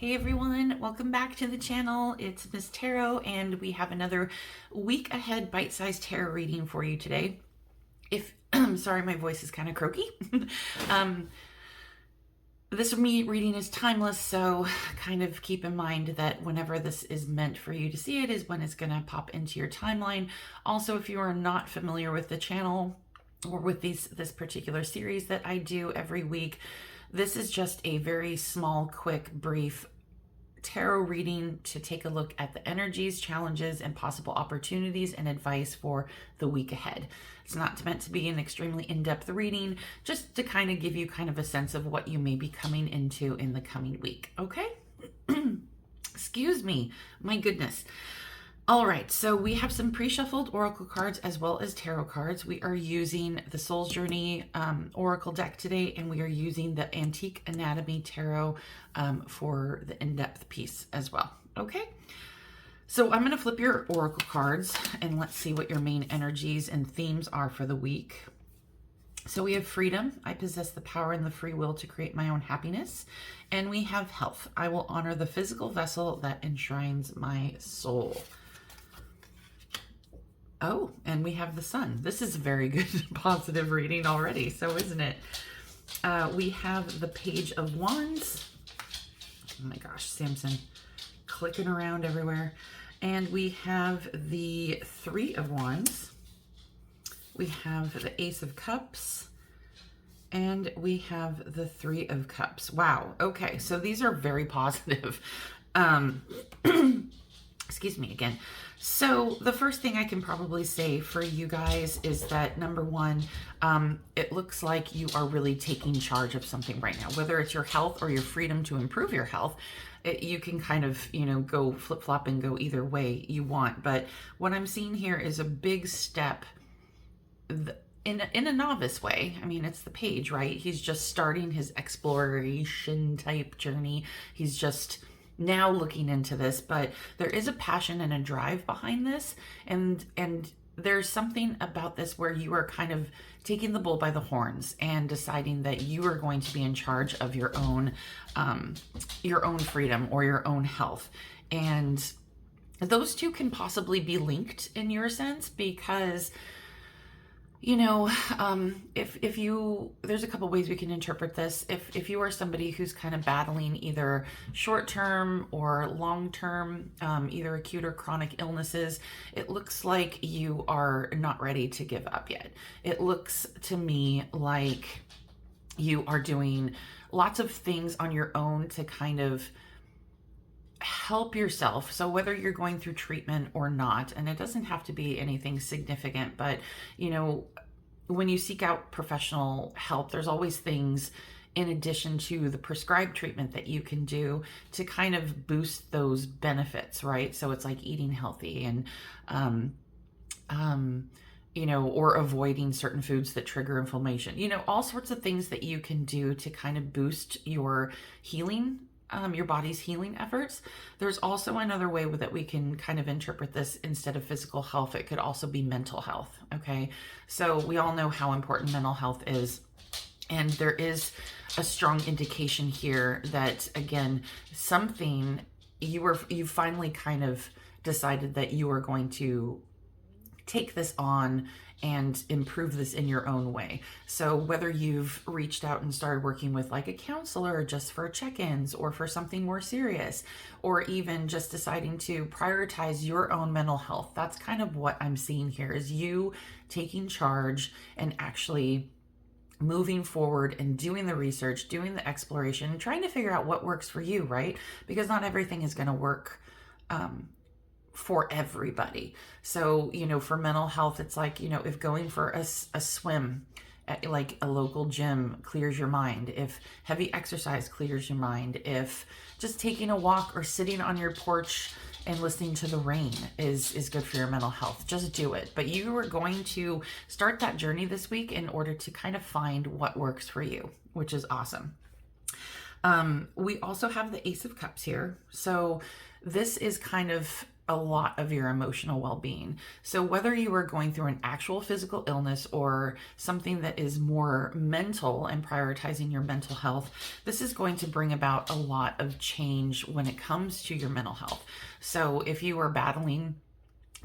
Hey everyone, welcome back to the channel. It's Miss Tarot, and we have another week ahead bite-sized tarot reading for you today. If sorry, my voice is kind of croaky. This reading is timeless, so kind of keep in mind that whenever this is meant for you to see it is when it's going to pop into your timeline. Also, if you are not familiar with the channel or with this particular series that I do every week, this is just a very small, quick, brief tarot reading to take a look at the energies, challenges, and possible opportunities and advice for the week ahead. It's not meant to be an extremely in-depth reading, just to kind of give you kind of a sense of what you may be coming into in the coming week, okay? Excuse me, my goodness. All right, so we have some pre-shuffled oracle cards as well as tarot cards. We are using the Soul's Journey oracle deck today, and we are using the Antique Anatomy Tarot for the in-depth piece as well. Okay, so I'm going to flip your oracle cards and let's see what your main energies and themes are for the week. So we have freedom. I possess the power and the free will to create my own happiness. And we have health. I will honor the physical vessel that enshrines my soul. Oh, and we have the sun. This is a very good positive reading already, so isn't it? We have the Page of Wands. Oh my gosh, Samson clicking around everywhere. And we have the Three of Wands. We have the Ace of Cups. And we have the Three of Cups. Wow, okay, so these are very positive. Excuse me again. So the first thing I can probably say for you guys is that, number one, it looks like you are really taking charge of something right now, whether it's your health or your freedom to improve your health. You can kind of, go flip-flop and go either way you want. But what I'm seeing here is a big step in a novice way. I mean, it's the page, right? He's just starting his exploration type journey. He's just now looking into this, but there is a passion and a drive behind this, and there's something about this where you are kind of taking the bull by the horns and deciding that you are going to be in charge of your own freedom or your own health. And those two can possibly be linked in your sense, because if you, there's a couple ways we can interpret this. If you are somebody who's kind of battling either short-term or long-term, either acute or chronic illnesses, it looks like you are not ready to give up yet. It looks to me like you are doing lots of things on your own to kind of help yourself. So whether you're going through treatment or not, and it doesn't have to be anything significant, but when you seek out professional help, there's always things in addition to the prescribed treatment that you can do to kind of boost those benefits, right? So it's like eating healthy and or avoiding certain foods that trigger inflammation, all sorts of things that you can do to kind of boost your healing, your body's healing efforts. There's also another way that we can kind of interpret this. Instead of physical health, it could also be mental health. Okay, so we all know how important mental health is, and there is a strong indication here that, again, something you finally kind of decided that you are going to take this on and improve this in your own way. So whether you've reached out and started working with like a counselor just for check-ins or for something more serious, or even just deciding to prioritize your own mental health, that's kind of what I'm seeing here, is you taking charge and actually moving forward and doing the research, doing the exploration, and trying to figure out what works for you, right? Because not everything is going to work for everybody. So, for mental health, it's like, if going for a swim at like a local gym clears your mind, if heavy exercise clears your mind, if just taking a walk or sitting on your porch and listening to the rain is good for your mental health, just do it. But you are going to start that journey this week in order to kind of find what works for you, which is awesome. We also have the Ace of Cups here. So this is kind of a lot of your emotional well-being. So whether you are going through an actual physical illness or something that is more mental and prioritizing your mental health, this is going to bring about a lot of change when it comes to your mental health. So if you are battling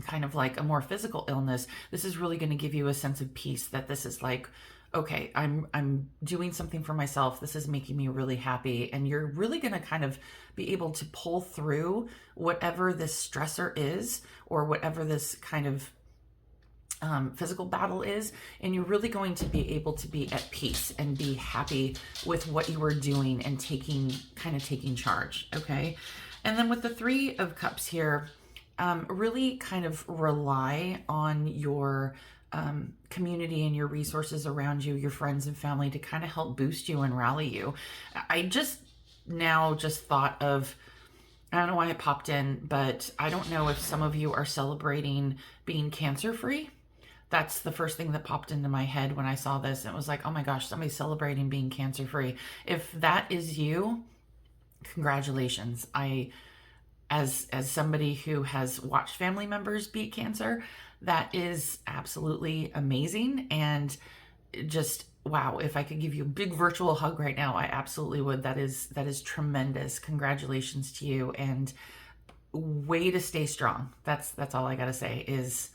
kind of like a more physical illness, this is really going to give you a sense of peace that this is like, okay, I'm doing something for myself. This is making me really happy. And you're really going to kind of be able to pull through whatever this stressor is, or whatever this kind of physical battle is, and you're really going to be able to be at peace and be happy with what you are doing and taking charge. Okay. And then with the Three of Cups here, really kind of rely on your community and your resources around you, your friends and family, to kind of help boost you and rally you. I just thought of, I don't know why it popped in, but I don't know if some of you are celebrating being cancer free. That's the first thing that popped into my head when I saw this. It was like, oh my gosh, somebody's celebrating being cancer free. If that is you, congratulations. As somebody who has watched family members beat cancer, that is absolutely amazing. And just, wow, if I could give you a big virtual hug right now, I absolutely would. That is tremendous. Congratulations to you, and way to stay strong. That's all I gotta say is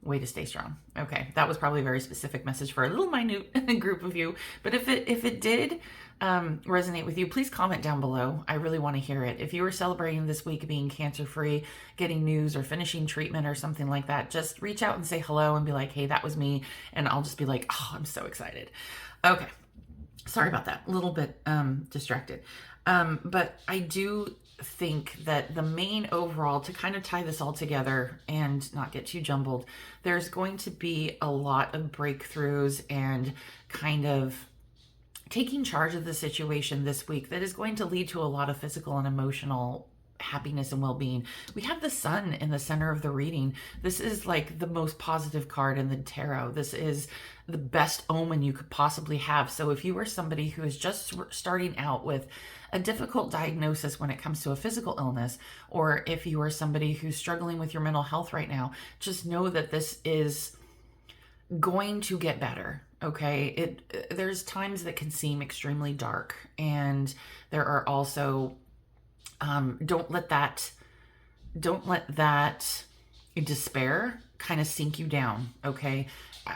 way to stay strong. Okay, that was probably a very specific message for a little minute group of you, but if it did resonate with you, please comment down below. I really want to hear it. If you were celebrating this week being cancer-free, getting news, or finishing treatment or something like that, just reach out and say hello and be like, hey, that was me, and I'll just be like, oh, I'm so excited. Okay, sorry about that, a little bit distracted, but I do think that the main overall, to kind of tie this all together and not get too jumbled, there's going to be a lot of breakthroughs and kind of taking charge of the situation this week that is going to lead to a lot of physical and emotional happiness and well-being. We have the Sun in the center of the reading. This is like the most positive card in the tarot. This is the best omen you could possibly have. So if you are somebody who is just starting out with a difficult diagnosis when it comes to a physical illness, or if you are somebody who's struggling with your mental health right now, just know that this is going to get better. Okay, there's times that can seem extremely dark, and there are also don't let that despair kind of sink you down. Okay,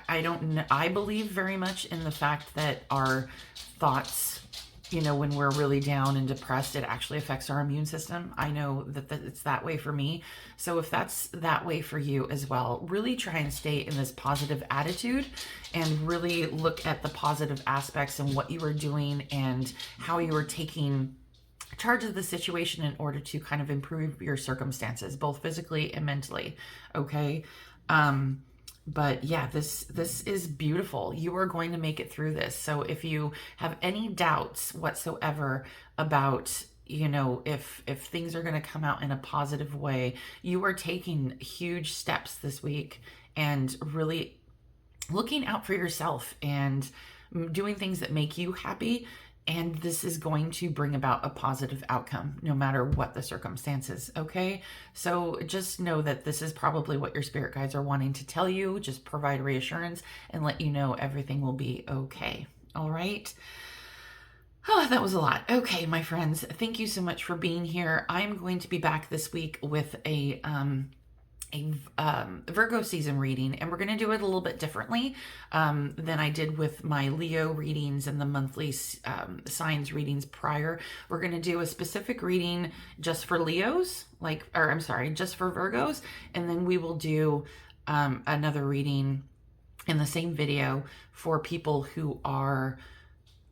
I believe very much in the fact that our thoughts, when we're really down and depressed, it actually affects our immune system. I know that it's that way for me. So if that's that way for you as well, really try and stay in this positive attitude and really look at the positive aspects and what you are doing and how you are taking charge of the situation in order to kind of improve your circumstances, both physically and mentally. Okay. But yeah, this is beautiful. You are going to make it through this. So if you have any doubts whatsoever about, if things are going to come out in a positive way, you are taking huge steps this week and really looking out for yourself and doing things that make you happy. And this is going to bring about a positive outcome no matter what the circumstances, okay? So just know that this is probably what your spirit guides are wanting to tell you. Just provide reassurance and let you know everything will be okay, all right? Oh, that was a lot. Okay, my friends, thank you so much for being here. I'm going to be back this week with a Virgo season reading, and we're going to do it a little bit differently than I did with my Leo readings and the monthly signs readings prior. We're going to do a specific reading just for Leos, just for Virgos, and then we will do another reading in the same video for people who are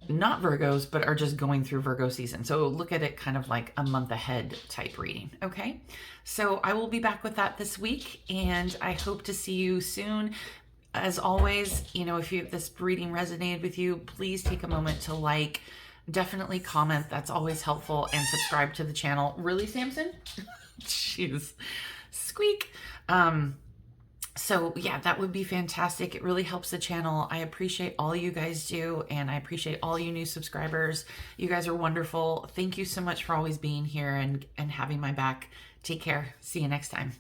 not Virgos, but are just going through Virgo season. So look at it kind of like a month ahead type reading. Okay. So I will be back with that this week, and I hope to see you soon. As always, if this reading resonated with you, please take a moment to definitely comment. That's always helpful, and subscribe to the channel. Really, Samson? Jeez. Squeak. So yeah, that would be fantastic. It really helps the channel. I appreciate all you guys do, and I appreciate all you new subscribers. You guys are wonderful. Thank you so much for always being here and having my back. Take care. See you next time.